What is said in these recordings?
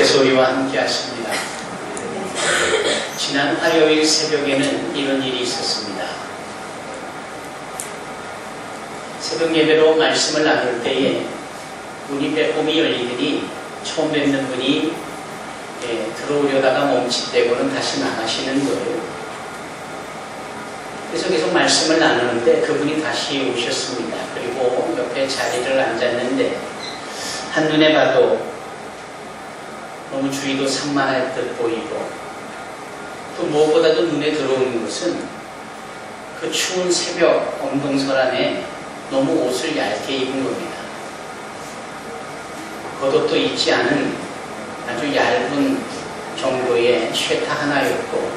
주님께서 우리와 함께 하십니다. 지난 화요일 새벽에는 이런 일이 있었습니다. 새벽 예배로 말씀을 나눌 때에 문이 빼꼼히 열리더니 처음 뵙는 분이 들어오려다가 멈칫대고는 다시 나가시는 거예요. 그래서 계속 말씀을 나누는데 그분이 다시 오셨습니다. 그리고 옆에 자리를 앉았는데 한눈에 봐도 너무 주위도 산만할 듯 보이고 또 무엇보다도 눈에 들어오는 것은 그 추운 새벽 엄동설 안에 너무 옷을 얇게 입은 겁니다. 겉옷도 입지 않은 아주 얇은 정도의 쉐타 하나였고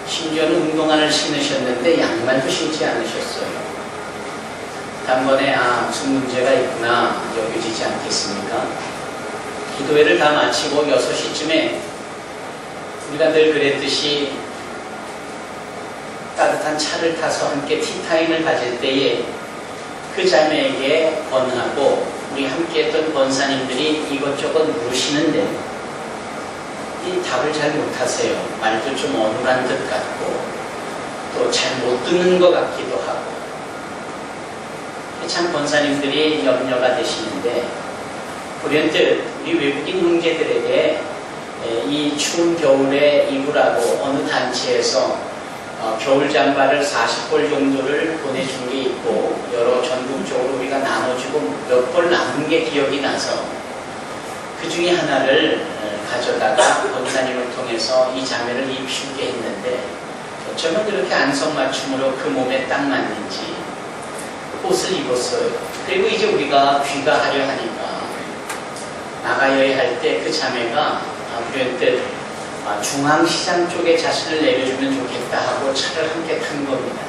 심지어는 운동화를 신으셨는데 양말도 신지 않으셨어요. 단번에 무슨 문제가 있구나 여겨지지 않겠습니까? 기도회를 다 마치고 6시쯤에 우리가 늘 그랬듯이 따뜻한 차를 타서 함께 티타임을 가질 때에 그 자매에게 권하고 우리 함께 했던 권사님들이 이것저것 물으시는데 이 답을 잘 못하세요. 말도 좀 어눌한 듯 같고 또 잘 못 듣는 것 같기도 하고 참 권사님들이 염려가 되시는데 불현듯 우리 외국인 형제들에게 이 추운 겨울에 입으라고 어느 단체에서 겨울 잠바를 40벌 정도를 보내준 게 있고 여러 전국적으로 우리가 나눠주고 몇 벌 남은 게 기억이 나서 그 중에 하나를 가져다가 권사님을 통해서 이 자매를 입히게 했는데 어쩌면 그렇게 안성맞춤으로 그 몸에 딱 맞는지 옷을 입었어요. 그리고 이제 우리가 귀가하려 하니까 나가야 할 때 그 자매가 불현듯 중앙시장 쪽에 자신을 내려주면 좋겠다 하고 차를 함께 탄 겁니다.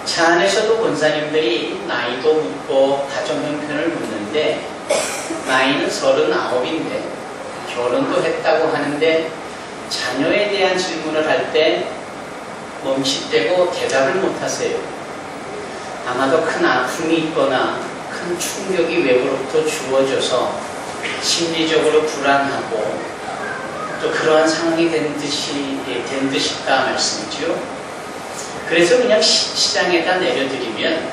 차 안에서도 권사님들이 나이도 묻고 가정 형편을 묻는데 나이는 39인데 결혼도 했다고 하는데 자녀에 대한 질문을 할 때 멈칫대고 대답을 못하세요. 아마도 큰 아픔이 있거나 큰 충격이 외부로부터 주어져서 심리적으로 불안하고 또 그러한 상황이 된 듯이다 말씀이죠. 그래서 그냥 시장에다 내려드리면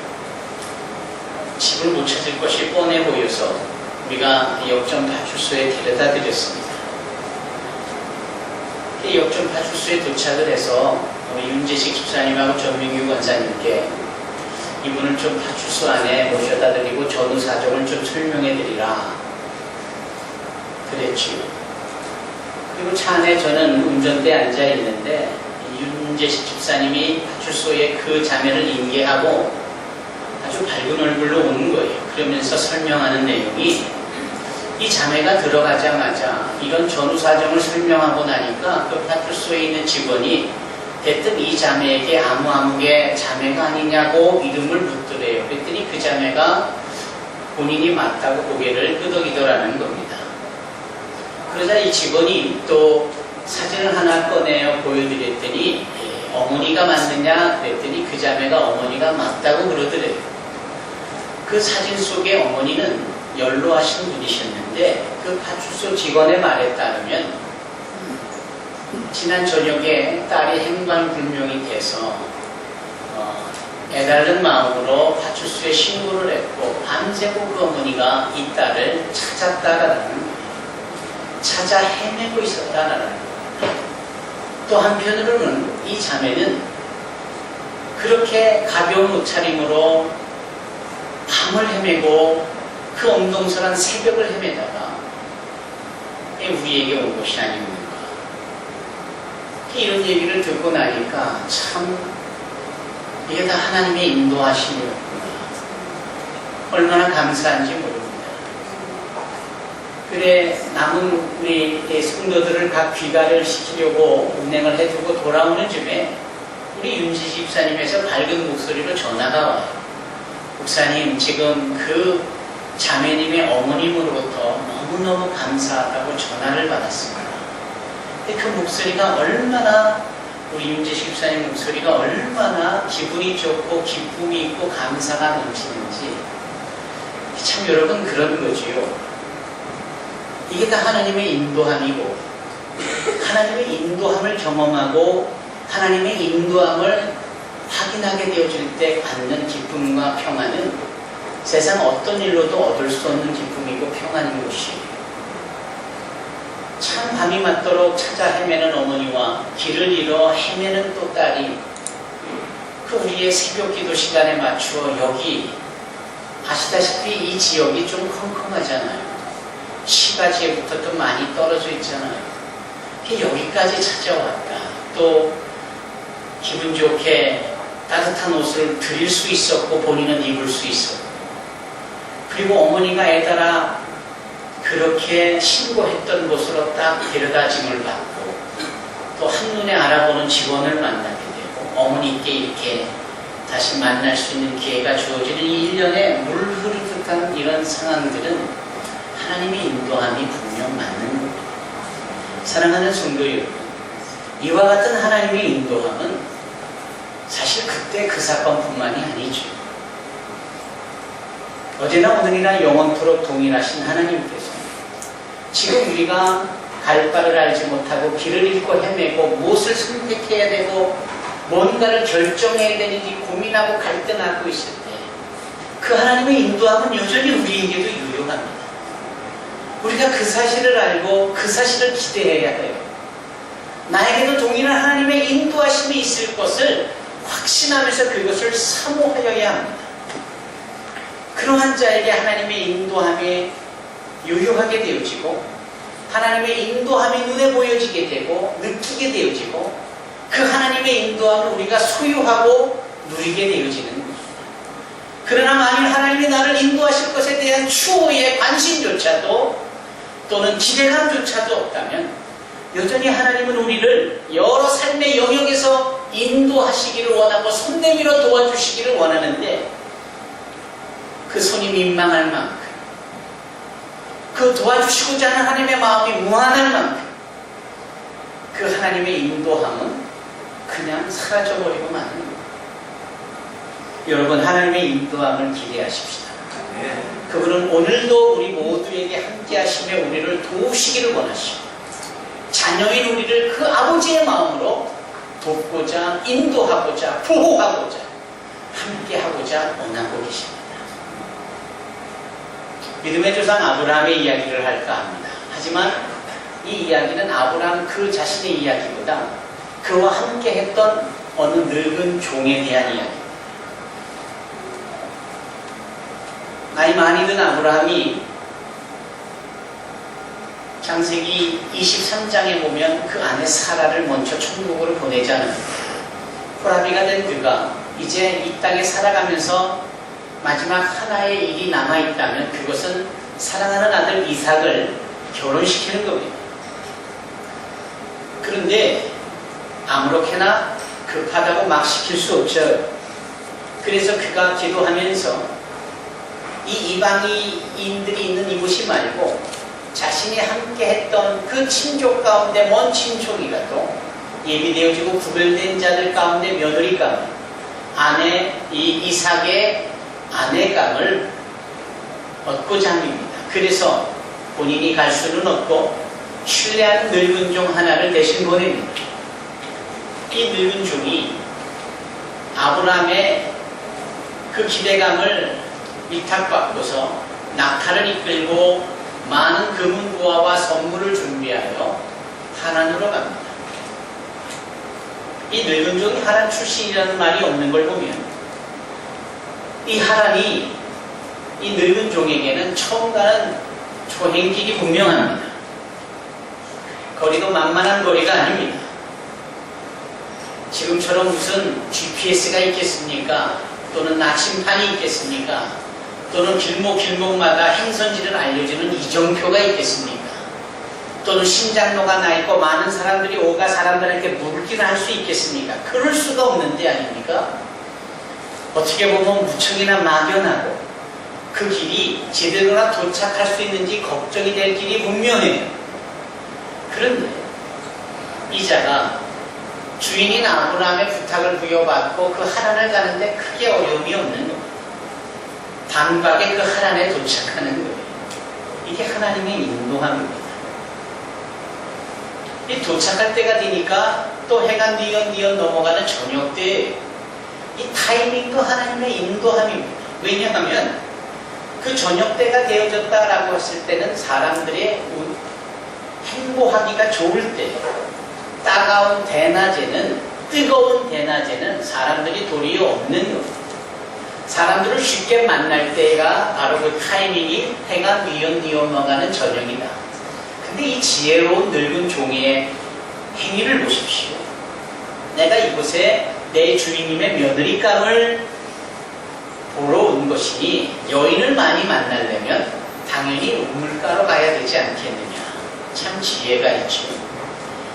집을 못 찾을 것이 뻔해 보여서 우리가 역전 파출소에 데려다 드렸습니다. 역전 파출소에 도착을 해서 윤재식 집사님하고 전민규 권사님께 이분을 좀 파출소 안에 모셔다 드리고 전후 사정을 좀 설명해 드리라 그랬지요. 그리고 차 안에 저는 운전대에 앉아 있는데 윤재식 집사님이 파출소에 그 자매를 인계하고 아주 밝은 얼굴로 오는 거예요. 그러면서 설명하는 내용이 이 자매가 들어가자마자 이런 전후 사정을 설명하고 나니까 그 파출소에 있는 직원이 대뜸 이 자매에게 아무개 자매가 아니냐고 이름을 묻더래요. 그랬더니 그 자매가 본인이 맞다고 고개를 끄덕이더라는 겁니다. 그러자 이 직원이 또 사진을 하나 꺼내어 보여드렸더니 어머니가 맞느냐 그랬더니 그 자매가 어머니가 맞다고 그러더래요. 그 사진 속의 어머니는 연로하신 분이셨는데 그 파출소 직원의 말에 따르면 지난 저녁에 딸이 행방불명이 돼서 애달는 마음으로 파출소에 신고를 했고 밤새고 그 어머니가 이 딸을 찾았다라는 거예요. 찾아 헤매고 있었다라는 거예요. 또 한편으로는 이 자매는 그렇게 가벼운 옷차림으로 밤을 헤매고 그 엄동설한 새벽을 헤매다가 우리에게 온 것이 아닙니까? 이런 얘기를 듣고 나니까 참 이게 다 하나님의 인도하심이었구나. 얼마나 감사한지 모릅니다. 그래 남은 우리 성도들을 각 귀가를 시키려고 운행을 해두고 돌아오는 즈음에 우리 윤지 집사님에서 밝은 목소리로 전화가 와요. 목사님 지금 그 자매님의 어머님으로부터 너무너무 감사하다고 전화를 받았습니다. 근데 그 목소리가 얼마나 우리 윤재식 집사님 목소리가 얼마나 기분이 좋고 기쁨이 있고 감사가 넘치는지 참 여러분 그런 거지요. 이게 다 하나님의 인도함이고, 하나님의 인도함을 경험하고 하나님의 인도함을 확인하게 되어질 때 받는 기쁨과 평안은 세상 어떤 일로도 얻을 수 없는 기쁨이고 평안인 것이에요. 참 밤이 맞도록 찾아 헤매는 어머니와 길을 잃어 헤매는 또 딸이 그 우리의 새벽 기도 시간에 맞추어 여기 아시다시피 이 지역이 좀 컴컴하잖아요. 시가지에부터 또 많이 떨어져 있잖아요. 여기까지 찾아왔다. 또 기분 좋게 따뜻한 옷을 드릴 수 있었고 본인은 입을 수 있었고, 그리고 어머니가 애달아 그렇게 신고했던 곳으로 딱 데려다 짐을 받고 또 한눈에 알아보는 직원을 만나게 되고 어머니께 이렇게 다시 만날 수 있는 기회가 주어지는 이 일련의 물 흐르듯한 이런 상황들은 하나님의 인도함이 분명 맞는 겁니다. 사랑하는 성도 여러분, 이와 같은 하나님의 인도함은 사실 그때 그 사건뿐만이 아니죠. 어제나 오늘이나 영원토록 동일하신 하나님께서 지금 우리가 갈 바를 알지 못하고 길을 잃고 헤매고 무엇을 선택해야 되고 뭔가를 결정해야 되는지 고민하고 갈등하고 있을 때 그 하나님의 인도함은 여전히 우리에게도 유용합니다. 우리가 그 사실을 알고 그 사실을 기대해야 해요. 나에게도 동일한 하나님의 인도하심이 있을 것을 확신하면서 그것을 사모하여야 합니다. 그러한 자에게 하나님의 인도함이 유효하게 되어지고 하나님의 인도함이 눈에 보여지게 되고 느끼게 되어지고 그 하나님의 인도함을 우리가 소유하고 누리게 되어지는 것입니다. 그러나 만일 하나님이 나를 인도하실 것에 대한 추호의 관심조차도 또는 기대감조차도 없다면 여전히 하나님은 우리를 여러 삶의 영역에서 인도하시기를 원하고 손 내밀어 도와주시기를 원하는데 그 손이 민망할 만큼 그 도와주시고자 하는 하나님의 마음이 무한할 만큼 그 하나님의 인도함은 그냥 사라져버리고 마는 거예요. 여러분, 하나님의 인도함을 기대하십시다. 그분은 오늘도 우리 모두에게 함께 하시며 우리를 도우시기를 원하시고 자녀인 우리를 그 아버지의 마음으로 돕고자 인도하고자 보호하고자 함께하고자 원하고 계십니다. 믿음의 조상 아브라함의 이야기를 할까 합니다. 하지만 이 이야기는 아브라함 그 자신의 이야기보다 그와 함께 했던 어느 늙은 종에 대한 이야기입니다. 나이 많이 든 아브라함이 창세기 23장에 보면 그 아내 사라를 먼저 천국으로 보내자는 호라비가 된 그가 이제 이 땅에 살아가면서 마지막 하나의 일이 남아있다면 그것은 사랑하는 아들 이삭을 결혼시키는 겁니다. 그런데 아무렇게나 급하다고 막 시킬 수 없죠. 그래서 그가 기도하면서 이 이방인들이 있는 이곳이 말고 자신이 함께 했던 그 친족 가운데 먼 친족이라도 예비되어지고 구별된 자들 가운데 며느리감, 아내 이 이삭의 아내감을 얻고자 합니다. 그래서 본인이 갈 수는 없고 신뢰하는 늙은 종 하나를 대신 보냅니다. 이 늙은 종이 아브라함의 그 기대감을 위탁받고서 낙타를 이끌고 많은 금은보화와 선물을 준비하여 하란으로 갑니다. 이 늙은 종이 하란 출신이라는 말이 없는 걸 보면 이 하란이 이 늙은 종에게는 처음 가는 초행길이 분명합니다. 거리도 만만한 거리가 아닙니다. 지금처럼 무슨 GPS가 있겠습니까? 또는 나침판이 있겠습니까? 또는 길목마다 행선지를 알려주는 이정표가 있겠습니까? 또는 심장로가 나 있고 많은 사람들이 오가 사람들에게 물기를 할 수 있겠습니까? 그럴 수가 없는데 아닙니까? 어떻게 보면 무척이나 막연하고 그 길이 제대로나 도착할 수 있는지 걱정이 될 길이 분명해요. 그런데 이자가 주인인 아브라함의 부탁을 부여받고 그 하란을 가는데 크게 어려움이 없는 겁니다. 단박에 그 하란에 도착하는 거예요. 이게 하나님의 하나님의 인도함입니다. 이 도착할 때가 되니까 또 해가 뉘엿뉘엿 넘어가는 저녁 때 이 타이밍도 하나님의 인도함입니다. 왜냐하면 그 저녁 때가 되어졌다라고 했을 때는 사람들의 행복하기가 좋을 때, 따가운 대낮에는, 뜨거운 대낮에는 사람들이 도리어 없는 것. 사람들을 쉽게 만날 때가 바로 그 타이밍이 해가 뉘엿뉘엿 넘어가는 저녁이다. 근데 이 지혜로운 늙은 종의 행위를 보십시오. 내가 이곳에 내 주인님의 며느리감을 보러 온 것이니 여인을 많이 만나려면 당연히 우물가로 가야 되지 않겠느냐. 참 지혜가 있죠.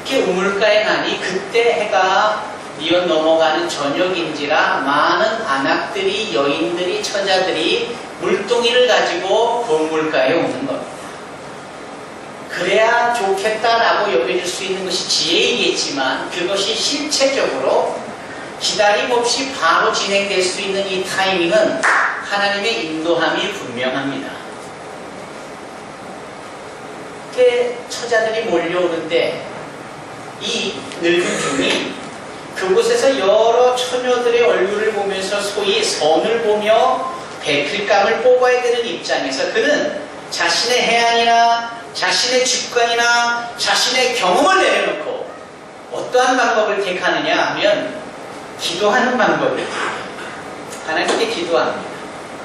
이렇게 우물가에 가니 그때 해가 뉘엿 넘어가는 저녁인지라 많은 안악들이, 여인들이, 처자들이 물동이를 가지고 그 우물가에 오는 겁니다. 그래야 좋겠다라고 여겨질 수 있는 것이 지혜이겠지만 그것이 실체적으로 기다림 없이 바로 진행될 수 있는 이 타이밍은 하나님의 인도함이 분명합니다. 이렇게 처자들이 몰려오는데 이 늙은 종이 그곳에서 여러 처녀들의 얼굴을 보면서 소위 선을 보며 배필감을 뽑아야 되는 입장에서 그는 자신의 해안이나 자신의 직관이나 자신의 경험을 내려놓고 어떠한 방법을 택하느냐 하면 기도하는 방법을 하나님께 기도합니다.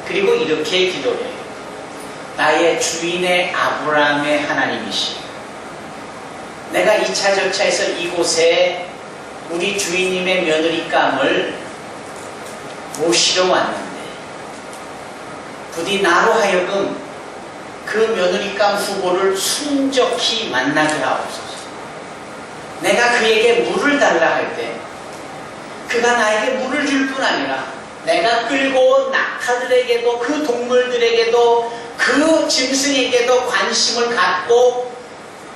그리고 이렇게 기도를 해요. 나의 주인의 아브라함의 하나님이시, 내가 이차저차해서 이곳에 우리 주인님의 며느리감을 모시러 왔는데 부디 나로 하여금 그 며느리감 후보를 순적히 만나게 하옵소서. 내가 그에게 물을 달라 할 때 그가 나에게 물을 줄 뿐 아니라 내가 끌고 온 낙타들에게도 그 동물들에게도 그 짐승에게도 관심을 갖고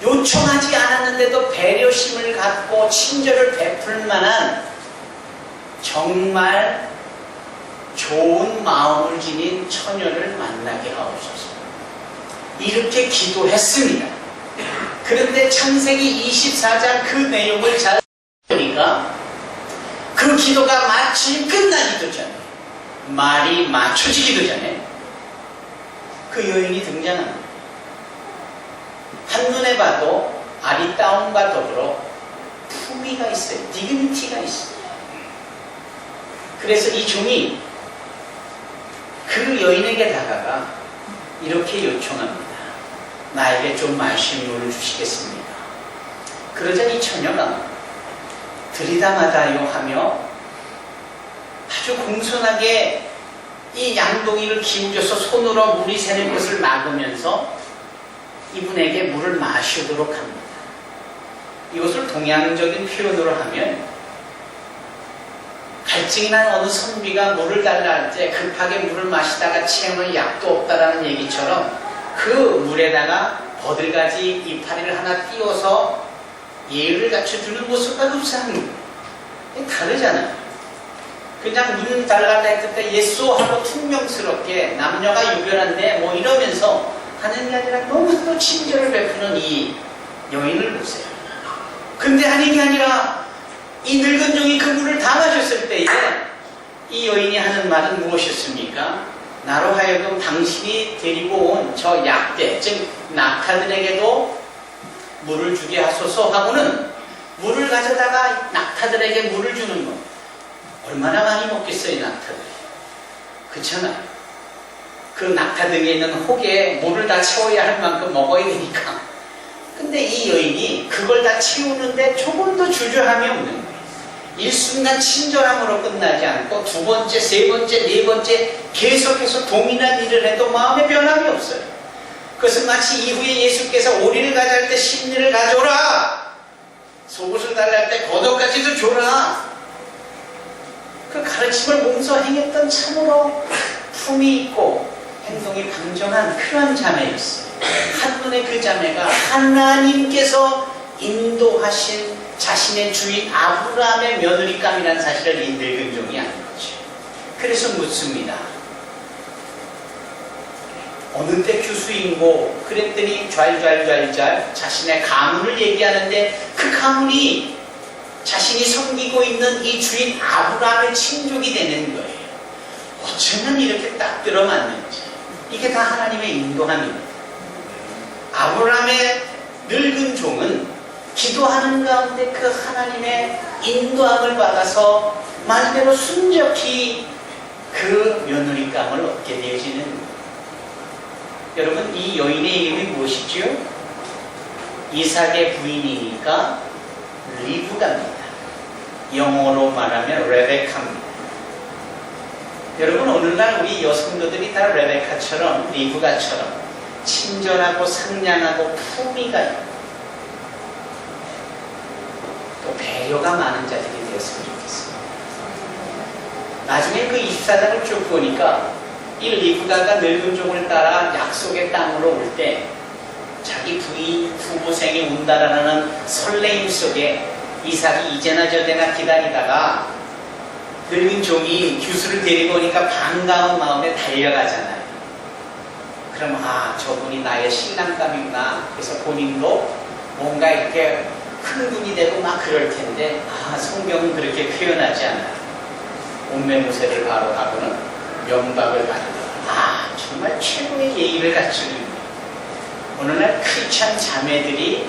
요청하지 않았는데도 배려심을 갖고 친절을 베풀 만한 정말 좋은 마음을 지닌 처녀를 만나게 하옵소서. 이렇게 기도했습니다. 그런데 창세기 24장 그 내용을 잘 보니까 그 기도가 마침 끝나기도 전에, 말이 맞춰지기도 전에 그 여인이 등장합니다. 한눈에 봐도 아리따움과 더불어 품위가 있어요. 디그니티가 있어요. 그래서 이 종이 그 여인에게 다가가 이렇게 요청합니다. 나에게 좀 마실 물을 주시겠습니까? 그러자 이 처녀가 들이다마다요 하며 아주 공손하게 이 양동이를 기울여서 손으로 물이 새는 것을 막으면서 이분에게 물을 마시도록 합니다. 이것을 동양적인 표현으로 하면 갈증이 난 어느 선비가 물을 달라 할 때 급하게 물을 마시다가 체하면 약도 없다라는 얘기처럼 그 물에다가 버들가지 이파리를 하나 띄워서 예의를 갖춰주는 모습과 흡사한 거예요. 다르잖아요. 그냥 문 달라고 했을 때 예수 하고 퉁명스럽게 남녀가 유별한데 뭐 이러면서 하는 게 아니라 너무도 친절을 베푸는 이 여인을 보세요. 근데 하는 게 아니라 이 늙은 종이 그 물을 다 마셨을 때에 이 여인이 하는 말은 무엇이었습니까? 나로 하여금 당신이 데리고 온 저 약대, 즉 낙타들에게도 물을 주게 하소서 하고는 물을 가져다가 낙타들에게 물을 주는 것. 얼마나 많이 먹겠어요, 낙타들이. 그렇잖아요. 그 낙타 등에 있는 혹에 물을 다 채워야 할 만큼 먹어야 되니까. 근데 이 여인이 그걸 다 채우는데 조금도 주저함이 없는 거예요. 일순간 친절함으로 끝나지 않고 두 번째, 세 번째, 네 번째 계속해서 동일한 일을 해도 마음에 변함이 없어요. 그것은 마치 이후에 예수께서 오리를 가져갈 때 심리를 가져오라, 속옷을 달라 할 때 겉옷까지도 줘라, 그 가르침을 몸소 행했던 참으로 품이 있고 행동이 방정한 그런 자매였어요. 한눈에 그 자매가 하나님께서 인도하신 자신의 주인 아브라함의 며느리감이라는 사실을 이 늙은 종이 아는 거죠. 그래서 묻습니다. 어느 때 규수인고 그랬더니 좔좔좔 자신의 가문을 얘기하는데 그 가문이 자신이 섬기고 있는 이 주인 아브라함의 친족이 되는 거예요. 어쩌면 이렇게 딱 들어맞는지. 이게 다 하나님의 인도함입니다. 아브라함의 늙은 종은 기도하는 가운데 그 하나님의 인도함을 받아서 말대로 순적히 그 며느리감을 얻게 되어지는 거예요. 여러분, 이 여인의 이름이 무엇이죠? 이삭의 부인이니까 리브가입니다. 영어로 말하면 레베카입니다. 여러분, 오늘날 우리 여성들이 다 레베카처럼 리브가처럼 친절하고 상냥하고 품위가 있고 또 배려가 많은 자들이 되었으면 좋겠어요. 나중에 그 24장을 쭉 보니까 이 리브가가 늙은 종을 따라 약속의 땅으로 올 때 자기 부인 후보생이 온다라는 설레임 속에 이삭이 이제나 저제나 기다리다가 늙은 종이 규수를 데리고 오니까 반가운 마음에 달려가잖아요. 그럼 저분이 나의 신랑감이구나. 그래서 본인도 뭔가 이렇게 흥분이 되고 막 그럴 텐데 성경은 그렇게 표현하지 않아요. 옷매무새를 바로 하고는 면박을 가리더라. 정말 최고의 예의를 갖춘 인물. 오늘날 크리스찬 자매들이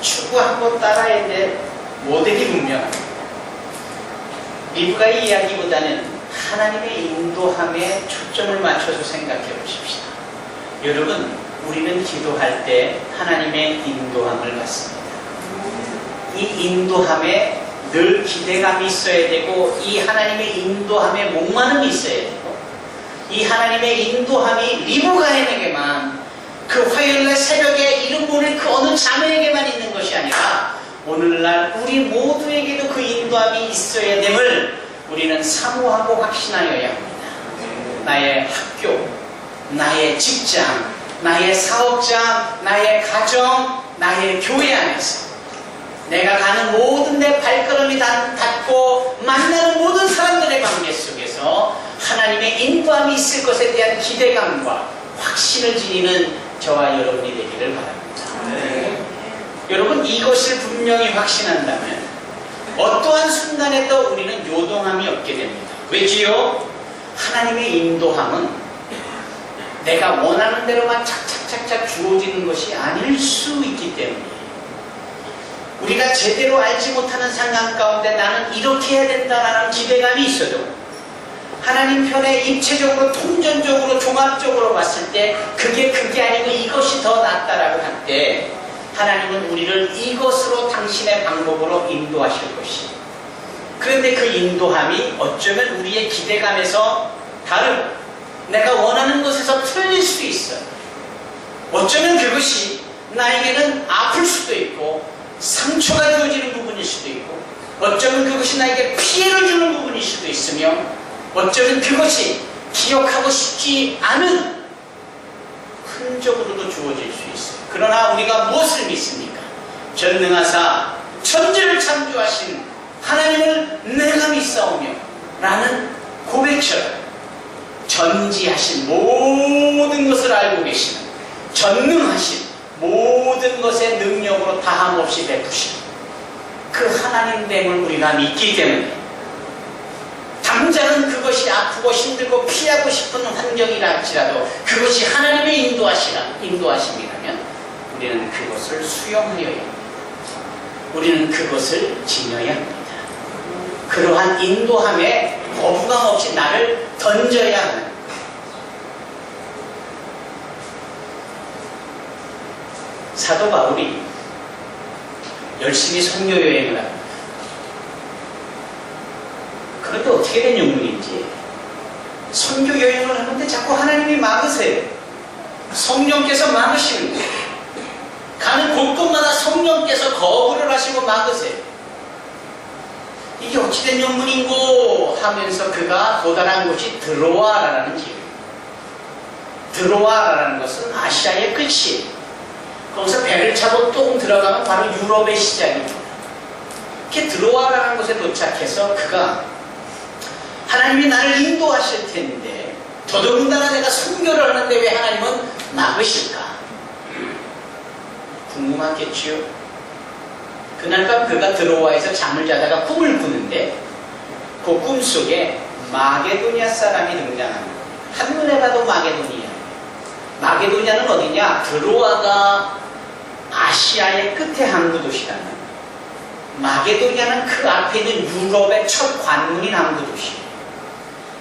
추구하고 따라야 될 모델이 분명합니다. 리브가의 이야기보다는 하나님의 인도함에 초점을 맞춰서 생각해 보십시다. 여러분, 우리는 기도할 때 하나님의 인도함을 받습니다. 이 인도함에 늘 기대감이 있어야 되고 이 하나님의 인도함에 목마름이 있어야 되고 이 하나님의 인도함이 리브가에게만 그 화요일날 새벽에 이름 모를 그 어느 자매에게만 있는 것이 아니라 오늘날 우리 모두에게도 그 인도함이 있어야 됨을 우리는 사모하고 확신하여야 합니다. 나의 학교, 나의 직장, 나의 사업장, 나의 가정, 나의 교회 안에서 내가 가는 모든 내 발걸음이 닿고 만나는 모든 사람들의 관계 속에서 하나님의 인도함이 있을 것에 대한 기대감과 확신을 지니는 저와 여러분이 되기를 바랍니다. 여러분, 이것을 분명히 확신한다면 어떠한 순간에도 우리는 요동함이 없게 됩니다. 왜지요? 하나님의 인도함은 내가 원하는 대로만 착착착착 주어지는 것이 아닐 수 있기 때문이에요. 우리가 제대로 알지 못하는 상황 가운데 나는 이렇게 해야 된다라는 기대감이 있어도 하나님 편에 입체적으로 통전적으로 종합적으로 봤을 때 그게 아니고 이것이 더 낫다라고 할 때 하나님은 우리를 이것으로 당신의 방법으로 인도하실 것이. 그런데 그 인도함이 어쩌면 우리의 기대감에서 다른 내가 원하는 것에서 틀릴 수 있어요. 어쩌면 그것이 나에게는 아플 수도 있고 상처가 주어지는 부분일 수도 있고 어쩌면 그것이 나에게 피해를 주는 부분일 수도 있으며 어쩌면 그것이 기억하고 싶지 않은 흔적으로도 주어질 수 있어요. 그러나 우리가 무엇을 믿습니까? 전능하사 천지를 창조하신 하나님을 내가 믿사오며 라는 고백처럼 전지하신 모든 것을 알고 계시는 전능하신 모든 것의 능력으로 다함없이 베푸신 그 하나님됨을 우리가 믿기 때문에 당장은 그것이 아프고 힘들고 피하고 싶은 환경이라 할지라도 그것이 하나님의 인도하심이라면 우리는 그것을 수용하여야 합니다. 우리는 그것을 지녀야 합니다. 그러한 인도함에 거부감 없이 나를 던져야 하는 사도 바울이 열심히 선교 여행을 합니다. 그런데 어떻게 된 영문인지 선교 여행을 하는데 자꾸 하나님이 막으세요. 성령께서 막으시는 거예요. 가는 곳곳마다 성령께서 거부를 하시고 막으세요. 이게 어찌된 영문인고 하면서 그가 도달한 곳이 드로아라는 지역. 드로아라는 것은 아시아의 끝이에요. 거기서 배를 타고 똥 들어가면 바로 유럽의 시작입니다. 이렇게 드로아라는 곳에 도착해서 그가 하나님이 나를 인도하실 텐데 더더군다나 내가 선교를 하는데 왜 하나님은 막으실까? 궁금하겠지요? 그날 밤 그가 드로아에서 잠을 자다가 꿈을 꾸는데 그 꿈 속에 마게도냐 사람이 등장합니다. 한눈에 봐도 마게도니아. 마게도냐는 어디냐? 드로아가 아시아의 끝에 항구 도시다. 마게도냐는 그 앞에 있는 유럽의 첫 관문인 항구 도시.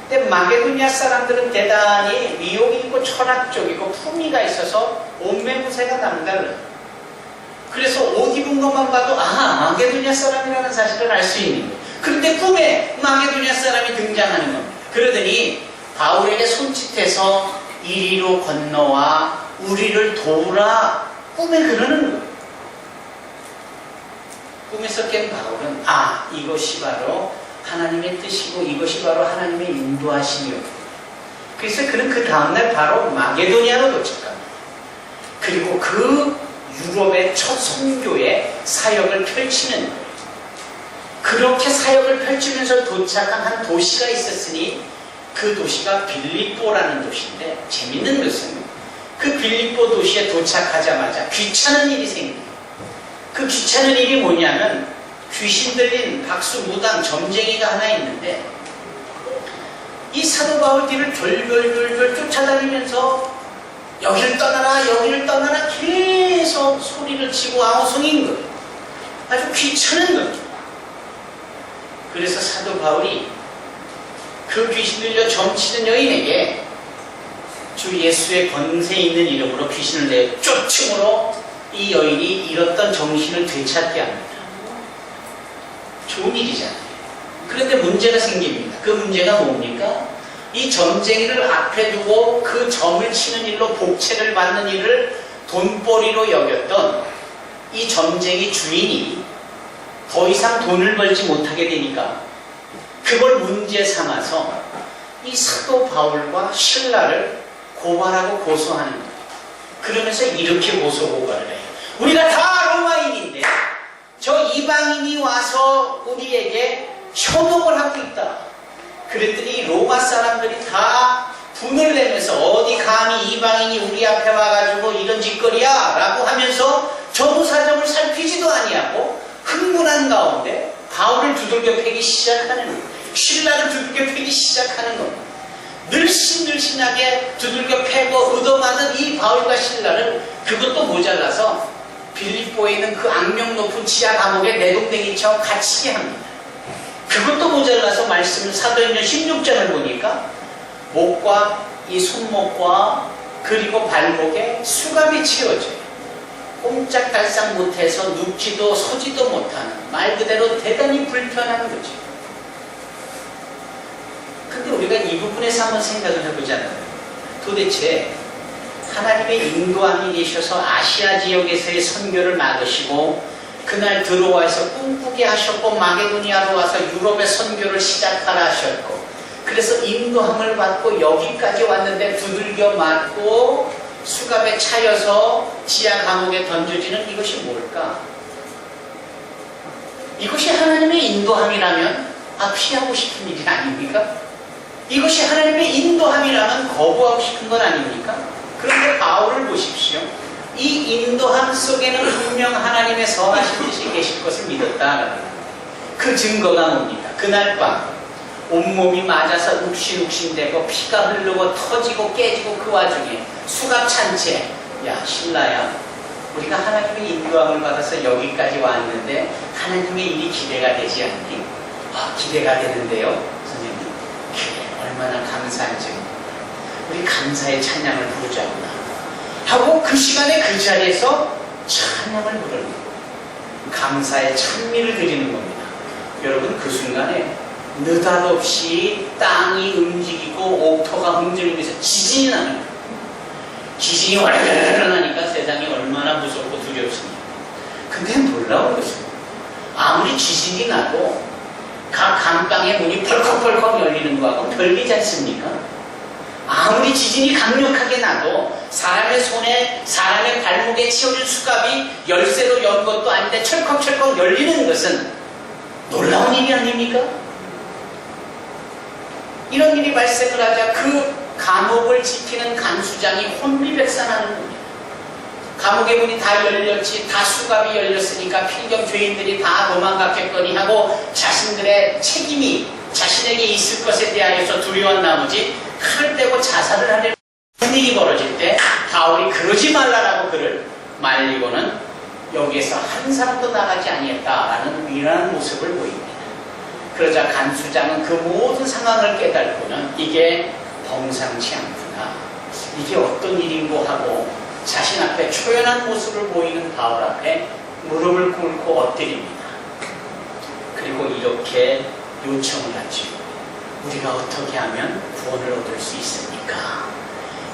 근데 마게도냐 사람들은 대단히 미혹이 있고 철학적이고 품위가 있어서 옷매무새가 남달라요. 그래서 옷 입은 것만 봐도 마게도냐 사람이라는 사실을 알 수 있는 거예요. 그런데 꿈에 마게도냐 사람이 등장하는 겁니다. 그러더니 바울에게 손짓해서 이리로 건너와 우리를 도우라 꿈에 그러는 거예요. 꿈에서 깬 바울은 이것이 바로 하나님의 뜻이고 이것이 바로 하나님의 인도하심이요. 그래서 그는 그 다음날 바로 마게도니아로 도착합니다. 그리고 그 유럽의 첫 선교의 사역을 펼치는 거예요. 그렇게 사역을 펼치면서 도착한 한 도시가 있었으니 그 도시가 빌립보라는 도시인데 재밌는 것은 그 빌립보 도시에 도착하자마자 귀찮은 일이 생깁니다. 그 귀찮은 일이 뭐냐면 귀신 들린 박수 무당 점쟁이가 하나 있는데 이 사도 바울 뒤를 졸졸졸졸 쫓아다니면서 여기를 떠나라 여기를 떠나라 계속 소리를 치고 아우성인 거예요. 아주 귀찮은 거예요. 그래서 사도 바울이 그 귀신 들려 점치는 여인에게 주 예수의 권세 있는 이름으로 귀신을 내 쫓음으로 이 여인이 잃었던 정신을 되찾게 합니다. 좋은 일이잖아요. 그런데 문제가 생깁니다. 그 문제가 뭡니까? 이 점쟁이를 앞에 두고 그 점을 치는 일로 복채를 받는 일을 돈벌이로 여겼던 이 점쟁이 주인이 더 이상 돈을 벌지 못하게 되니까 그걸 문제 삼아서 이 사도 바울과 신라를 고발하고 고소하는 거예요. 그러면서 이렇게 고소 고발을 해요. 우리가 다 로마인인데 저 이방인이 와서 우리에게 현혹을 하고 있다. 그랬더니 로마 사람들이 다 분을 내면서 어디 감히 이방인이 우리 앞에 와가지고 이런 짓거리야 라고 하면서 전후사정을 살피지도 아니하고 흥분한 가운데 바울을 두들겨 패기 시작하는 거예요. 신라를 두들겨 패기 시작하는 겁니다. 늘씬늘씬하게 두들겨 패고 얻어맞은 이 바울과 신라를 그것도 모자라서 빌립보에 있는 그 악명 높은 지하 감옥에 내동댕이처럼 갇히게 합니다. 그것도 모자라서 말씀 사도행전 16장을 보니까 목과 이 손목과 그리고 발목에 수갑이 채워져요. 꼼짝달싹 못해서 눕지도 서지도 못하는 말 그대로 대단히 불편한 거죠. 근데 우리가 이 부분에서 한번 생각을 해보자면 도대체 하나님의 인도함이 계셔서 아시아 지역에서의 선교를 막으시고 그날 드로아에서 꿈꾸게 하셨고 마게도니아로 와서 유럽의 선교를 시작하라 하셨고 그래서 인도함을 받고 여기까지 왔는데 두들겨 맞고 수갑에 차여서 지하 감옥에 던져지는 이것이 뭘까? 이것이 하나님의 인도함이라면 피하고 싶은 일이 아닙니까? 이것이 하나님의 인도함이라면 거부하고 싶은 건 아닙니까? 그런데 바울을 보십시오. 이 인도함 속에는 분명 하나님의 선하신 뜻이 계실 것을 믿었다. 그 증거가 뭡니까? 그날 밤 온몸이 맞아서 욱신욱신되고 피가 흐르고 터지고 깨지고 그 와중에 수갑 찬 채 야 신라야 우리가 하나님의 인도함을 받아서 여기까지 왔는데 하나님의 일이 기대가 되지 않니? 기대가 되는데요 선생님 얼마나 감사한지 우리 감사의 찬양을 부르자구나 하고 그 시간에 그 자리에서 찬양을 부르는 감사의 찬미를 드리는 겁니다. 여러분 그 순간에 느닷없이 땅이 움직이고 옥토가 흔들리면서 지진이 납니다. 지진이 와르르 나니까 세상이 얼마나 무섭고 두렵습니까? 근데 놀라운 것은 아무리 지진이 나도 각 감방의 문이 펄컥펄컥 열리는 거하고 별리지 않습니까? 아무리 지진이 강력하게 나도 사람의 손에 사람의 발목에 채워진 수갑이 열쇠로 연 것도 아닌데 철컥철컥 열리는 것은 놀라운 일이 아닙니까? 이런 일이 발생을 하자 그 감옥을 지키는 간수장이 혼비백산하는 겁니다. 감옥의 문이 다 열렸지, 다 수갑이 열렸으니까 필경 죄인들이 다 도망갔겠거니 하고 자신들의 책임이 자신에게 있을 것에 대하여서 두려운 나머지 칼을 떼고 자살을 하려는 일이 벌어질 때 바울이 그러지 말라라고 그를 말리고는 여기에서 한 사람도 나가지 아니했다라는 미련한 모습을 보입니다. 그러자 간수장은 그 모든 상황을 깨닫고는 이게 범상치 않구나, 이게 어떤 일인고 하고 자신 앞에 초연한 모습을 보이는 바울 앞에 무릎을 꿇고 엎드립니다. 그리고 이렇게 요청을 하죠. 우리가 어떻게 하면 구원을 얻을 수 있습니까?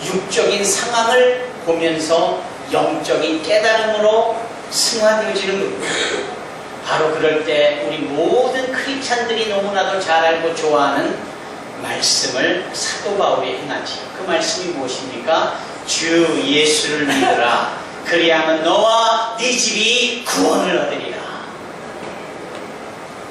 육적인 상황을 보면서 영적인 깨달음으로 승화되어지는 겁니다. 바로 그럴 때 우리 모든 크리스찬들이 너무나도 잘 알고 좋아하는 말씀을 사도 바울이 행하지요. 그 말씀이 무엇입니까? 주 예수를 믿으라. 그리하면 너와 네 집이 구원을 얻으리라.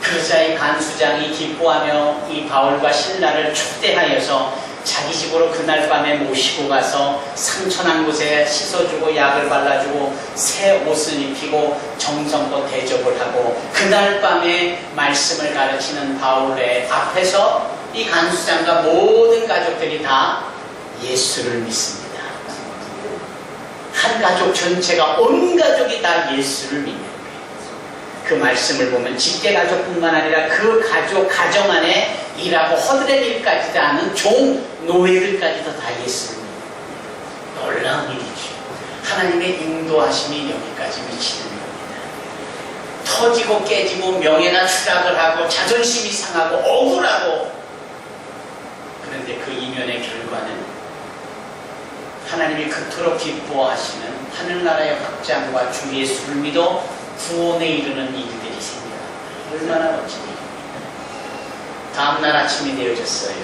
그러자 이 간수장이 기뻐하며 이 바울과 신라를 초대하여서 자기 집으로 그날 밤에 모시고 가서 상처난 곳에 씻어주고 약을 발라주고 새 옷을 입히고 정성껏 대접을 하고 그날 밤에 말씀을 가르치는 바울의 앞에서 이 간수장과 모든 가족들이 다 예수를 믿습니다. 한 가족 전체가, 온 가족이 다 예수를 믿는 거예요. 그 말씀을 보면 직계가족뿐만 아니라 그 가정 안에 일하고 허드렛 일까지 다 하는 종, 노예들까지도 다 예수를 믿는 거예요. 놀라운 일이죠. 하나님의 인도하심이 여기까지 미치는 겁니다. 터지고 깨지고 명예나 추락을 하고 자존심이 상하고 억울하고, 그런데 그 이면의 결과는 하나님이 그토록 기뻐하시는 하늘나라의 확장과 주 예수를 믿어 구원에 이르는 일들이 생겨납니다. 얼마나 멋진 일입니다. 다음날 아침이 되어졌어요.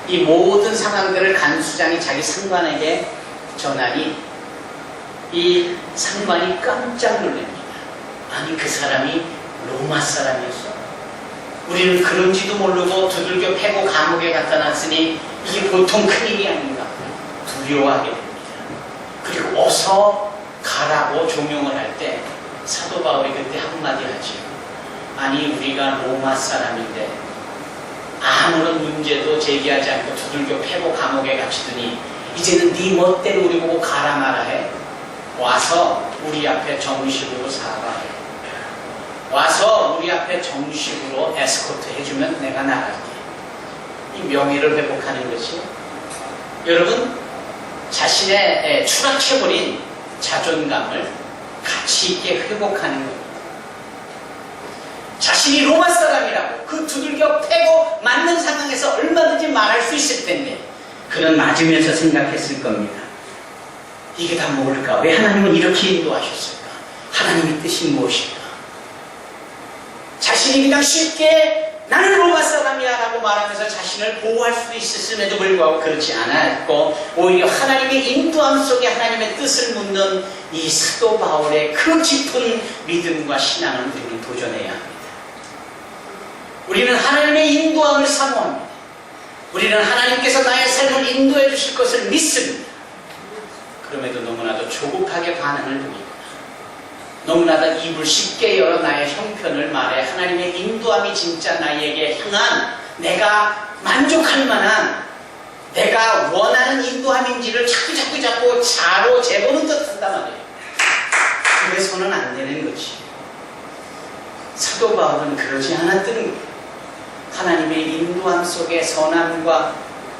이 모든 상황들을 간수장이 자기 상관에게 전하니 이 상관이 깜짝 놀랍니다. 아니, 그 사람이 로마 사람이었어. 우리는 그런지도 모르고 두들겨 패고 감옥에 갖다 놨으니 이게 보통 큰일이 아닌가 두려워하게 됩니다. 그리고 어서 가라고 종용을 할 때 사도 바울이 그때 한마디 하죠. 아니, 우리가 로마 사람인데 아무런 문제도 제기하지 않고 두들겨 패고 감옥에 갇히더니 이제는 네 멋대로 우리 보고 가라 마라 해? 와서 우리 앞에 정식으로 사과해. 와서 우리 앞에 정식으로 에스코트 해주면 내가 나갈게. 이 명예를 회복하는 것이, 여러분, 자신의 추락해버린 자존감을 가치 있게 회복하는 겁니다. 자신이 로마 사람이라고 그 두들겨 패고 맞는 상황에서 얼마든지 말할 수 있을 텐데 그는 맞으면서 생각했을 겁니다. 이게 다 뭘까? 왜 하나님은 이렇게 인도하셨을까? 하나님의 뜻이 무엇일까? 자신이 그냥 쉽게 나는 로마 사람이야 라고 말하면서 자신을 보호할 수도 있었음에도 불구하고 그렇지 않았고, 오히려 하나님의 인도함 속에 하나님의 뜻을 묻는 이 사도 바울의 그 깊은 믿음과 신앙을 우리는 도전해야 합니다. 우리는 하나님의 인도함을 사모합니다. 우리는 하나님께서 나의 삶을 인도해 주실 것을 믿습니다. 그럼에도 너무나도 조급하게 반응을 보이고 너무나도 입을 쉽게 열어 나의 형편을 말해 하나님의 인도함이 진짜 나에게 향한, 내가 만족할 만한, 내가 원하는 인도함인지를 자꾸 자로 재보는 듯 한단 말이에요. 그래서는 안 되는 거지. 사도 바울은 그러지 않았다는 거예요. 하나님의 인도함 속에 선함과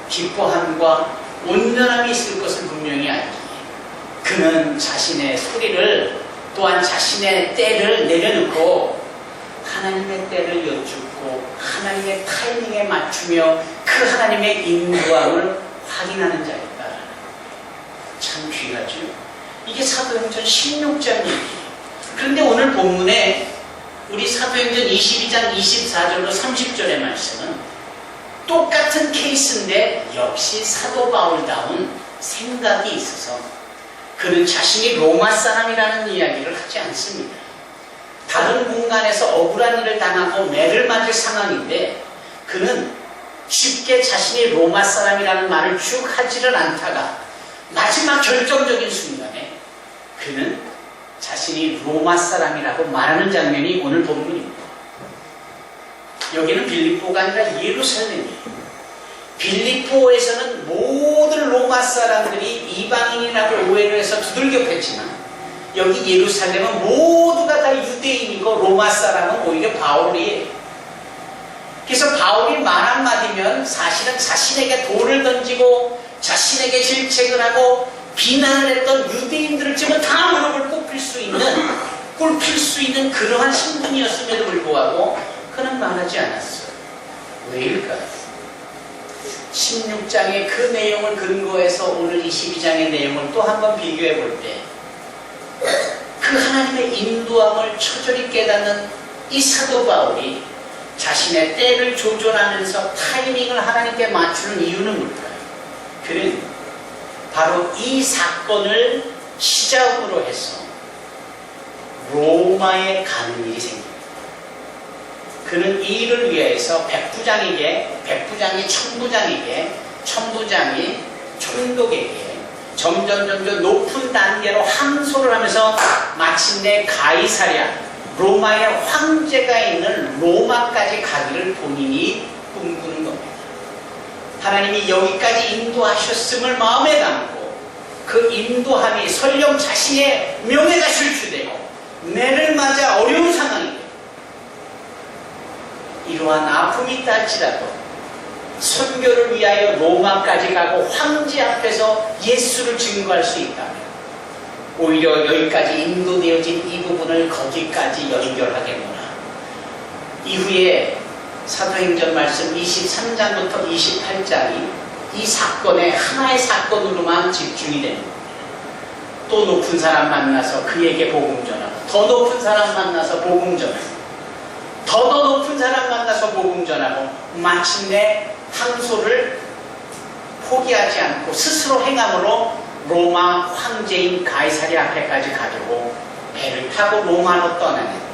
기뻐함과 온전함이 있을 것을 분명히 알기에 그는 자신의 소리를, 또한 자신의 때를 내려놓고 하나님의 때를 여쭙고 하나님의 타이밍에 맞추며 그 하나님의 인도함을 확인하는 자였다. 참 귀하죠. 이게 사도행전 16장 얘기예요. 그런데 오늘 본문에 우리 사도행전 22장 24절로 30절의 말씀은 똑같은 케이스인데 역시 사도 바울다운 생각이 있어서 그는 자신이 로마 사람이라는 이야기를 하지 않습니다. 다른 공간에서 억울한 일을 당하고 매를 맞을 상황인데 그는 쉽게 자신이 로마 사람이라는 말을 쭉 하지를 않다가 마지막 결정적인 순간에 그는 자신이 로마 사람이라고 말하는 장면이 오늘 본문입니다. 여기는 빌립보가 아니라 예루살렘이에요. 빌립보에서는 모든 로마 사람들이 이방인이라고 오해를 해서 두들겨 팼지만 여기 예루살렘은 모두가 다 유대인이고 로마 사람은 오히려 바울이에요. 그래서 바울이 말 한마디면 사실은 자신에게 돌을 던지고 자신에게 질책을 하고 비난을 했던 유대인들을 지금 다 무릎을 꿇힐 수 있는 그러한 신분이었음에도 불구하고 그는 말하지 않았어요. 왜일까요? 16장의 그 내용을 근거해서 오늘 22장의 내용을 또 한번 비교해 볼 때 그 하나님의 인도함을 처절히 깨닫는 이 사도 바울이 자신의 때를 조절하면서 타이밍을 하나님께 맞추는 이유는 뭘까요? 그는 바로 이 사건을 시작으로 해서 로마에 가는 일이 생깁니다. 그는 이 일을 위해서 백부장이 천부장에게, 천부장이 총독에게 점점 높은 단계로 항소를 하면서 마침내 가이사랴, 로마의 황제가 있는 로마까지 가기를 본인이 꿈꾸는 겁니다. 하나님이 여기까지 인도하셨음을 마음에 담고 그 인도함이 설령 자신의 명예가 실추되고 매를 맞아 어려운 상황이 되고 이러한 아픔이 있다 할지라도 선교를 위하여 로마까지 가고 황제 앞에서 예수를 증거할 수 있다면 오히려 여기까지 인도되어진 이 부분을 거기까지 연결하겠구나. 이후에 사도행전 말씀 23장부터 28장이 이 사건의 하나의 사건으로만 집중이 됩니다. 또 높은 사람 만나서 그에게 복음 전하고 더 높은 사람 만나서 복음 전하고 더 높은 사람 만나서 복음 전하고 마침내 항소를 포기하지 않고 스스로 행함으로 로마 황제인 가이사랴 앞에까지 가려고 배를 타고 로마로 떠나는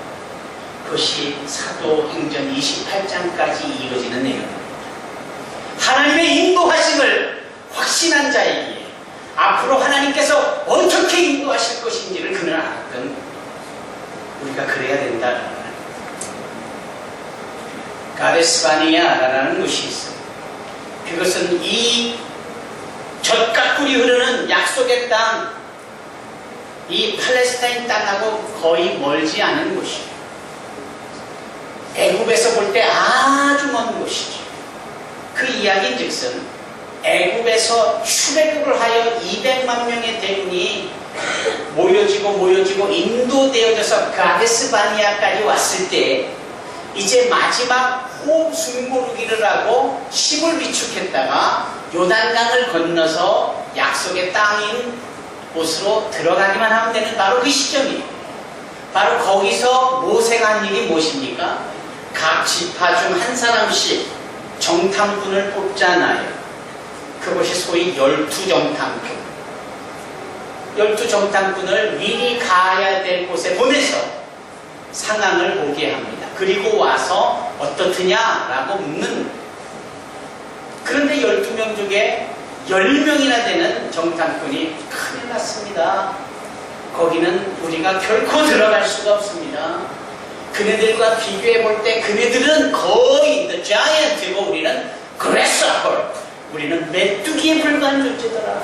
그것이 사도행전 28장까지 이루어지는 내용입니다. 하나님의 인도하심을 확신한 자에게 앞으로 하나님께서 어떻게 인도하실 것인지를 그는 알았던 우리가 그래야 된다는 거예요. 가데스바니아라는 곳이 있어요. 그것은 이 젖가꿀이 흐르는 약속의 땅, 이 팔레스타인 땅하고 거의 멀지 않은 곳이에요. 애굽에서 볼 때 아주 먼 곳이죠. 그 이야기인즉슨 애굽에서 출애굽을 하여 200만 명의 대군이 모여지고 인도되어져서 가데스바니아까지 왔을 때 이제 마지막 호흡 숨고르기를 하고 힘을 비축했다가 요단강을 건너서 약속의 땅인 곳으로 들어가기만 하면 되는 바로 그 시점이에요. 바로 거기서 모세가 한 일이 무엇입니까? 각 지파 중 한 사람씩 정탐꾼을 뽑잖아요. 그것이 소위 12정탐꾼. 12정탐꾼을 미리 가야 될 곳에 보내서 상황을 보게 합니다. 그리고 와서 어떻느냐라고 묻는. 그런데 12명 중에 10명이나 되는 정탐꾼이 큰일 났습니다. 거기는 우리가 결코 들어갈 수가 없습니다. 그네들과 비교해 볼 때 그네들은 거의 the giant이고 우리는 grasshopper, 우리는 메뚜기에 불과한 존재더라.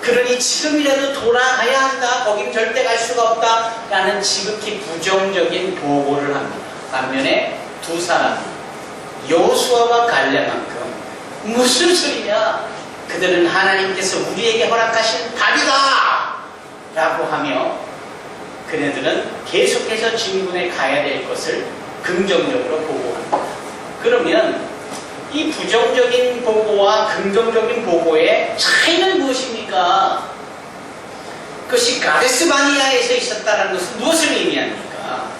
그러니 지금이라도 돌아가야 한다. 거긴 절대 갈 수가 없다. 라는 지극히 부정적인 보고를 합니다. 반면에 두 사람, 여호수아와 갈렙만큼 무슨 소리냐? 그들은 하나님께서 우리에게 허락하신 답이다! 라고 하며 그네들은 계속해서 진군에 가야 될 것을 긍정적으로 보고합니다. 그러면 이 부정적인 보고와 긍정적인 보고의 차이는 무엇입니까? 그것이 가데스바니아에서 있었다는 것은 무엇을 의미합니까?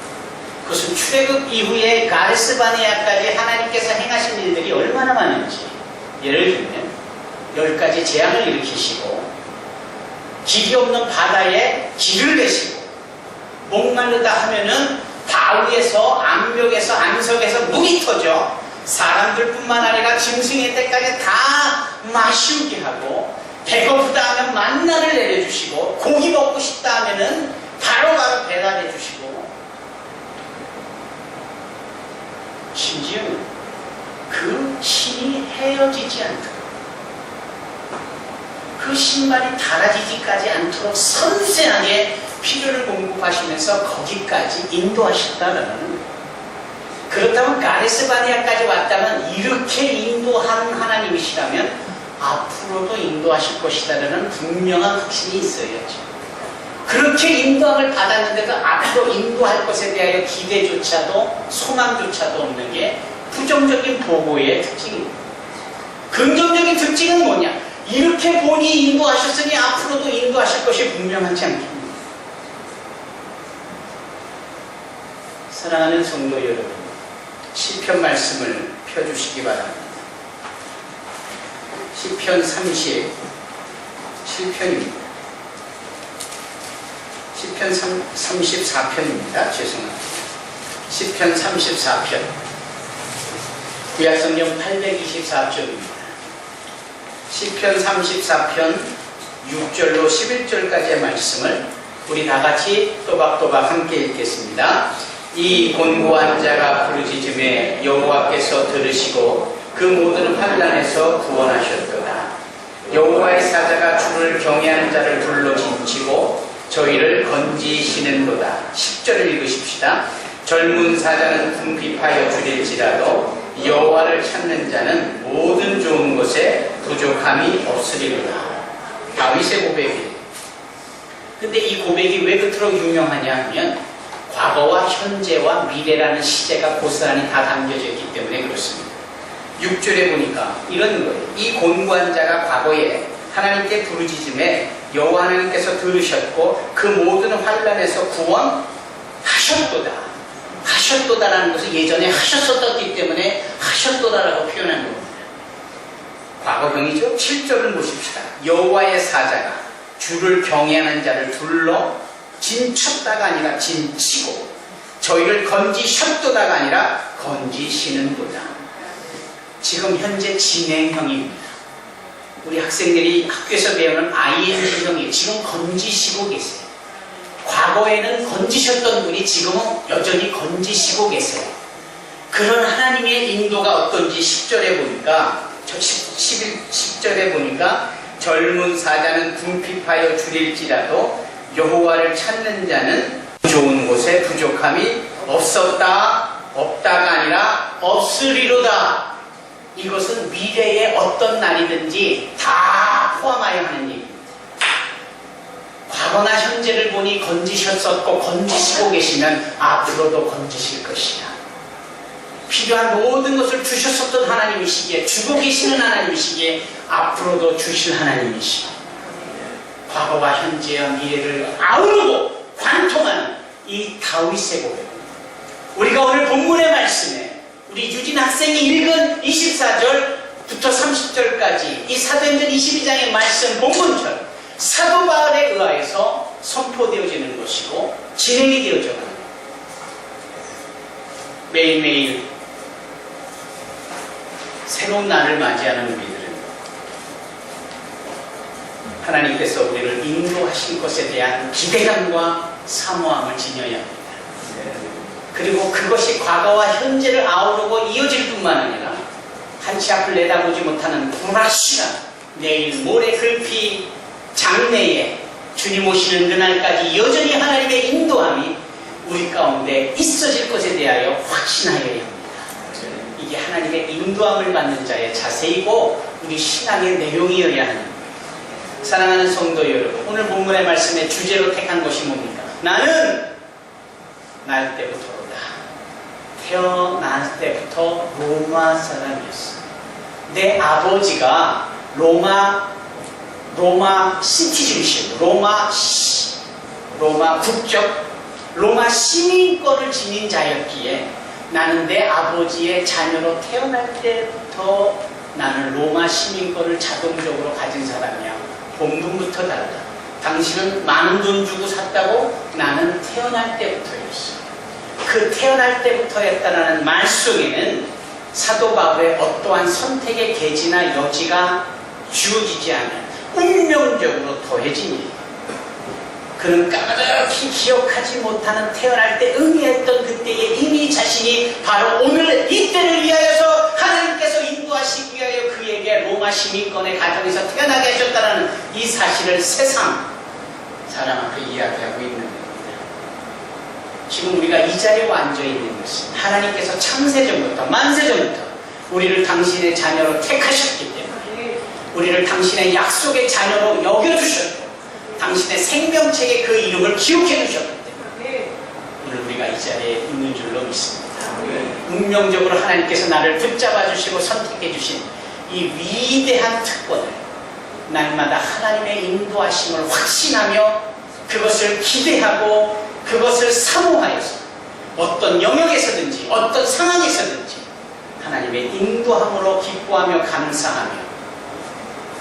그것은 출애굽 이후에 가데스바니아까지 하나님께서 행하신 일들이 얼마나 많은지, 예를 들면 10가지 재앙을 일으키시고 길이 없는 바다에 길을 내시고 목마르다 하면은 바위에서 암벽에서 안석에서 물이 터져 사람들뿐만 아니라 짐승의 때까지 다 마시우게 하고, 배고프다 하면 만나를 내려주시고, 고기 먹고 싶다 하면은 바로바로 배달해 주시고, 심지어 그 신이 헤어지지 않도록, 그 신발이 닳아지지까지 않도록 섬세하게 필요를 공급하시면서 거기까지 인도하셨다는, 그렇다면 가데스 바네아까지 왔다면 이렇게 인도한 하나님이시라면 앞으로도 인도하실 것이다라는 분명한 확신이 있어야죠. 그렇게 인도함을 받았는데도 앞으로 인도할 것에 대하여 기대조차도 소망조차도 없는 게 부정적인 보고의 특징입니다. 긍정적인 특징은 뭐냐? 이렇게 본이 인도하셨으니 앞으로도 인도하실 것이 분명하지 않겠습니까? 사랑하는 성도 여러분, 시편 말씀을 펴주시기 바랍니다. 시편 37편입니다. 시편 34편입니다. 죄송합니다. 시편 34편. 구약성경 824쪽입니다. 시편 34편 6절로 11절까지의 말씀을 우리 다같이 또박또박 함께 읽겠습니다. 이 곤고한 자가 부르짖음에 여호와께서 들으시고 그 모든 환난에서 구원하셨도다. 여호와의 사자가 주를 경외하는 자를 불러 진치고 저희를 건지시는도다. 10절을 읽으십시다. 젊은 사자는 궁핍하여 주릴지라도 여호와를 찾는 자는 모든 좋은 것에 부족함이 없으리로다. 다윗의 고백이에요. 근데 이 고백이 왜 그토록 유명하냐 하면 과거와 현재와 미래라는 시제가 고스란히 다 담겨져 있기 때문에 그렇습니다. 6절에 보니까 이런 거예요. 이 곤고한 자가 과거에 하나님께 부르짖음에 여호와 하나님께서 들으셨고 그 모든 환난에서 구원하셨도다. 하셨도다라는 것은 예전에 하셨었기 때문에 하셨도다라고 표현한 겁니다. 과거형이죠. 7절을 보십시다. 여호와의 사자가 주를 경외하는 자를 둘러 진쳤다가 아니라 진치고 저희를 건지셨도다가 아니라 건지시는도다. 지금 현재 진행형입니다. 우리 학생들이 학교에서 배우는 ing형이에요. 지금 건지시고 계세요. 과거에는 건지셨던 분이 지금은 여전히 건지시고 계세요. 그런 하나님의 인도가 어떤지 10절에 보니까 10절에 보니까 젊은 사자는 궁핍하여 줄일지라도 여호와를 찾는 자는 좋은 곳에 부족함이 없다가 아니라 없으리로다. 이것은 미래의 어떤 날이든지 다 포함하여 하는 얘기입니다. 과거나 현재를 보니 건지셨었고 건지시고 계시면 앞으로도 건지실 것이다. 필요한 모든 것을 주셨었던 하나님이시기에, 주고 계시는 하나님이시기에 앞으로도 주실 하나님이시다. 과거와 현재와 미래를 아우르고 관통하는 이 다윗의 고백. 우리가 오늘 본문의 말씀에 우리 유진 학생이 읽은 24절부터 30절까지 이 사도행전 22장의 말씀 본문처럼 사도 바울에 의하여서 선포되어지는 것이고 진행이 되어져 가는 거예요. 매일매일 새로운 날을 맞이하는 우리들은 하나님께서 우리를 인도하신 것에 대한 기대감과 사모함을 지녀야 합니다. 그리고 그것이 과거와 현재를 아우르고 이어질 뿐만 아니라 한치 앞을 내다보지 못하는 불확실한 내일 모레 글피 장래에 주님 오시는 그날까지 여전히 하나님의 인도함이 우리 가운데 있어질 것에 대하여 확신하여야 합니다. 이게 하나님의 인도함을 받는 자의 자세이고 우리 신앙의 내용이어야 하는 겁니다. 사랑하는 성도 여러분, 오늘 본문의 말씀의 주제로 택한 것이 뭡니까? 나는 날 때부터로다. 태어날 때부터 로마 사람이었어. 내 아버지가 로마 시티즌십, 로마 국적, 로마 시민권을 지닌 자였기에 나는 내 아버지의 자녀로 태어날 때부터 나는 로마 시민권을 자동적으로 가진 사람이야. 본분부터 다르다. 당신은 많은 돈 주고 샀다고, 나는 태어날 때부터였어. 그 태어날 때부터였다라는 말 속에는 사도 바울의 어떠한 선택의 계지나 여지가 주어지지 않은 운명적으로 더해진 일. 그는 까마득히 기억하지 못하는 태어날 때 의미했던 그때의 이미 자신이 바로 오늘 이때를 위하여서 하나님께서 인도하시기 위하여 그에게 로마 시민권의 가정에서 태어나게 하셨다는 이 사실을 새삼 사람 앞에 이야기하고 있는 겁니다. 지금 우리가 이 자리에 앉아 있는 것은 하나님께서 창세전부터 만세전부터 우리를 당신의 자녀로 택하셨기 때문에 우리를 당신의 약속의 자녀로 여겨주셨고 당신의 생명책에 그 이름을 기록해 주셨기 때문에 오늘 우리가 이 자리에 있는 줄로 믿습니다. 운명적으로 하나님께서 나를 붙잡아 주시고 선택해 주신 이 위대한 특권을 날마다 하나님의 인도하심을 확신하며 그것을 기대하고 그것을 사모하여서 어떤 영역에서든지 어떤 상황에서든지 하나님의 인도함으로 기뻐하며 감사하며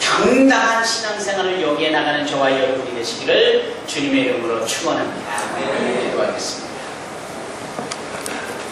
당당한 신앙생활을 여기에 나가는 저와 여러분이 되시기를 주님의 이름으로 축원합니다. 기도하겠습니다.